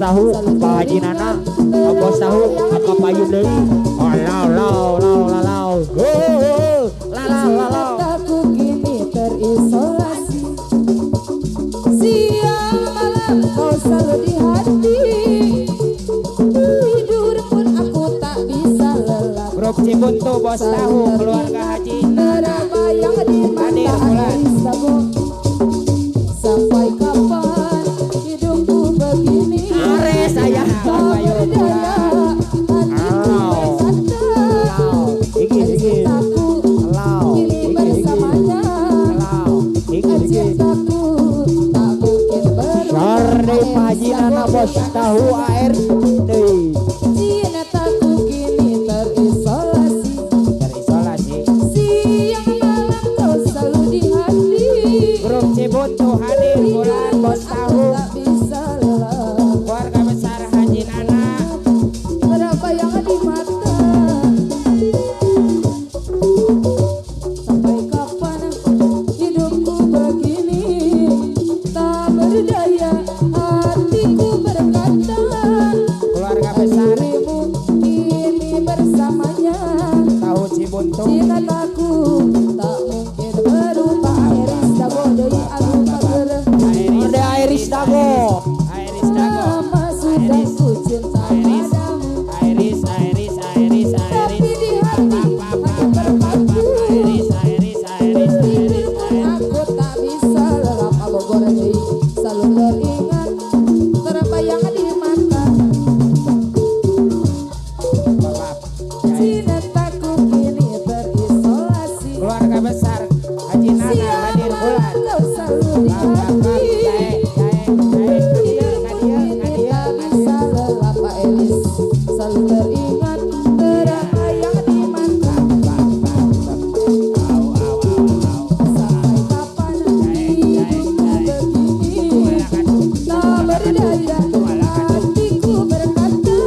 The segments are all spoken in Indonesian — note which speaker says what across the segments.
Speaker 1: tahu Pak Haji Nana bos tahu apa payun deui lalau
Speaker 2: Aku kini terisolasi, siang malam kau selalu di hati, tidur pun aku tak bisa lelap.
Speaker 1: Grup Cibuntu bos tahu keluarga Haji Nana
Speaker 2: Terbayang di mata Anissa, sampai kapan hidupku begini?
Speaker 1: Are saya
Speaker 2: Tak berdaya, hatiku cintaku kini bersamanya. Cintaku tak mungkin berubah.
Speaker 1: Pak Haji Nana bos tahu air deui
Speaker 2: Cintaku kini terisolasi, siang malam kau selalu di hati.
Speaker 1: Grup Cibuntu hadir bulan bos tahu
Speaker 2: Tak bisa lelah,
Speaker 1: keluarga besar Haji Nana
Speaker 2: terbayang di mata. Sampai kapan hidupku begini? Tak berdaya, hatiku berkata,
Speaker 1: keluarga besar
Speaker 2: dirimu kini bersamanya.
Speaker 1: tahu Cibuntu
Speaker 2: Cintaku tak mungkin berubah. Iris dago dari anu pager,
Speaker 1: ada Iris Dago
Speaker 2: lama sudah ku cinta padamu,
Speaker 1: Iris
Speaker 2: tapi di hati hanya berbatu. Tidur pun aku tak bisa lelap. Abogor deui selalu teringat, terbayang di mata. Cintaku kini terisolasi,
Speaker 1: keluarga besar Haji Nana
Speaker 2: siang
Speaker 1: hadir bulan
Speaker 2: malam kau selalu di hati. Kini tak bisa lelap. Pak Elis selalu teringat, terbayang di mata. Sampai kapan hidupku begini? Tak berdaya, hatiku berkata,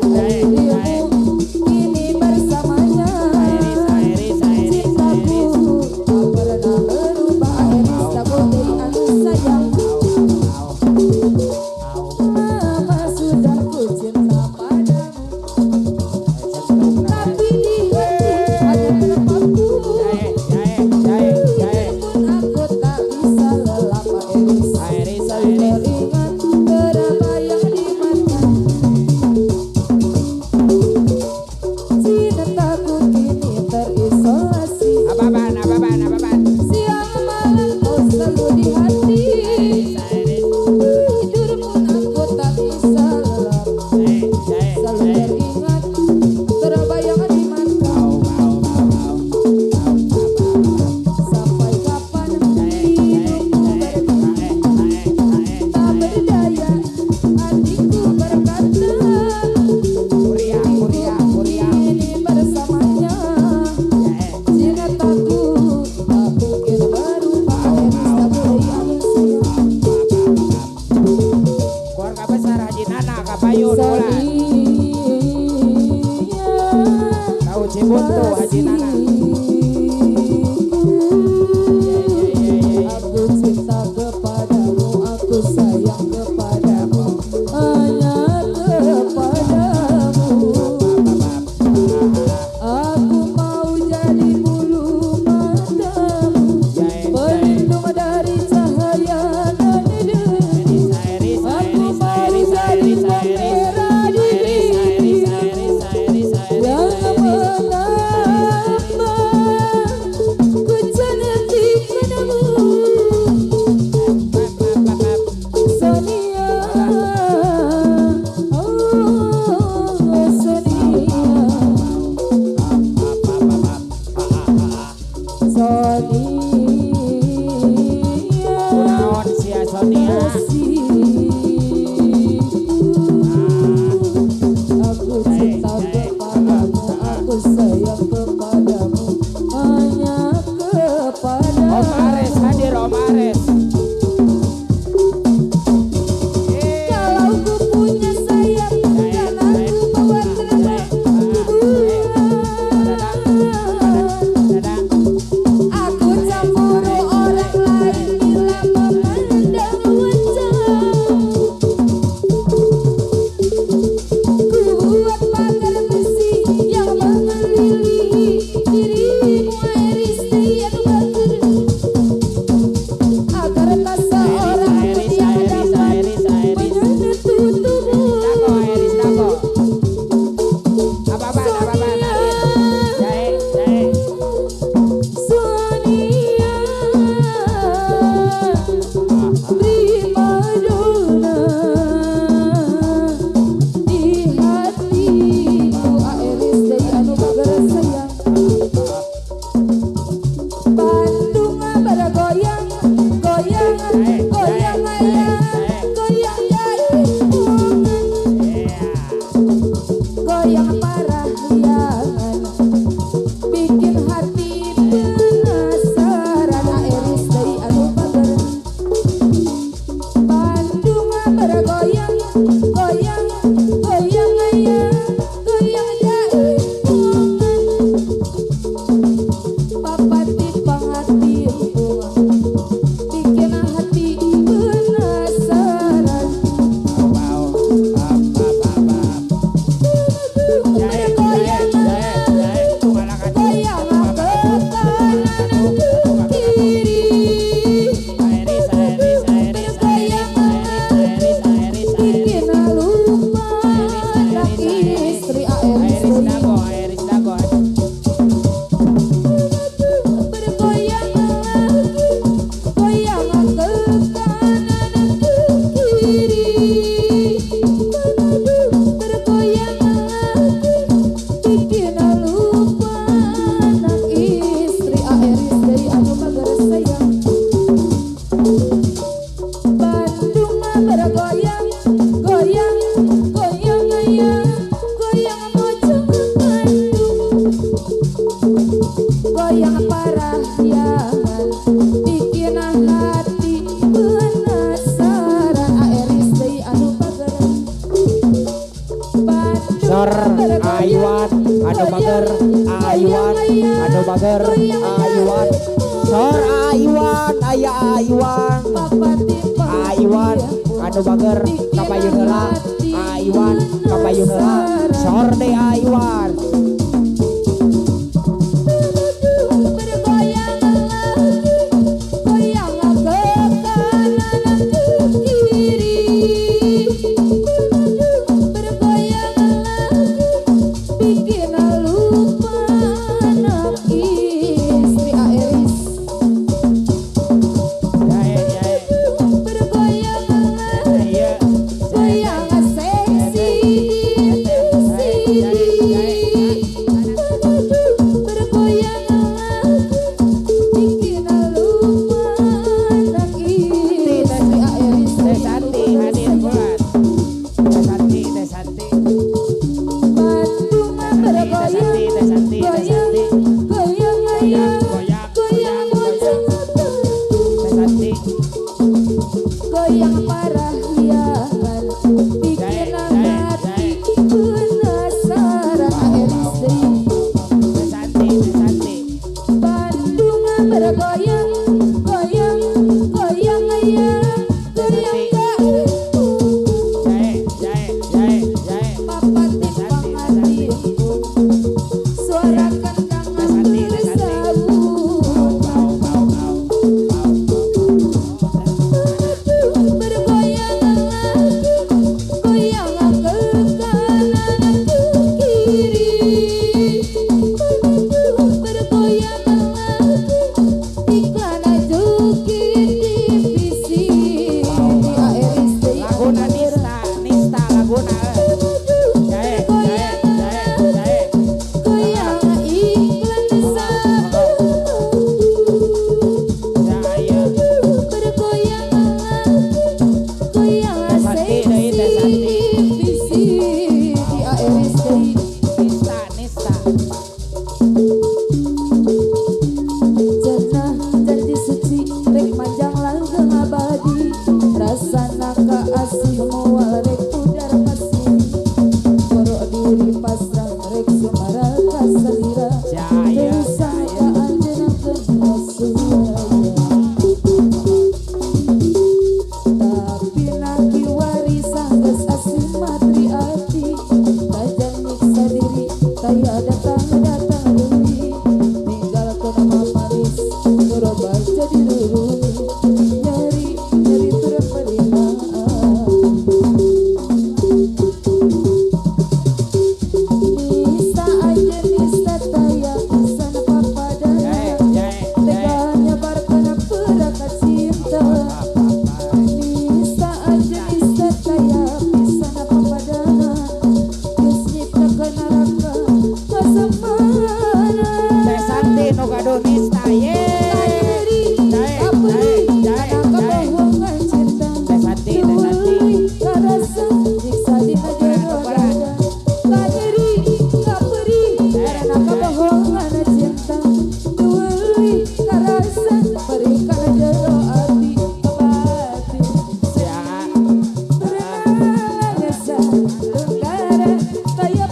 Speaker 2: dirimu kini bersamanya. Cintaku tak pernah berubah. Iris dago dari anu sayang, lama sudah ku cinta padamu, goyang parahyangan bikin hati penasaran Aeris dari anu pager Bandung bergoyang goyang goyang aya goyang jaipongan papati pangati bikin hati penasaran goyang parahyangan bikin hati penasaran Aeris deui anu pager
Speaker 1: Sor Aywan anu bager Aywan anu bager Aywan Sor Aywan aya Aywan
Speaker 2: papati
Speaker 1: Aywan anu bager kapayun heula Aywan kapayun heula sor deui Aywan
Speaker 2: goyang parahyangan bikin hati penasaran Aeris deui Bandung bergoyang goyang goyang aya goyang papati pangati suara kendangan bersabun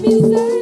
Speaker 2: bisa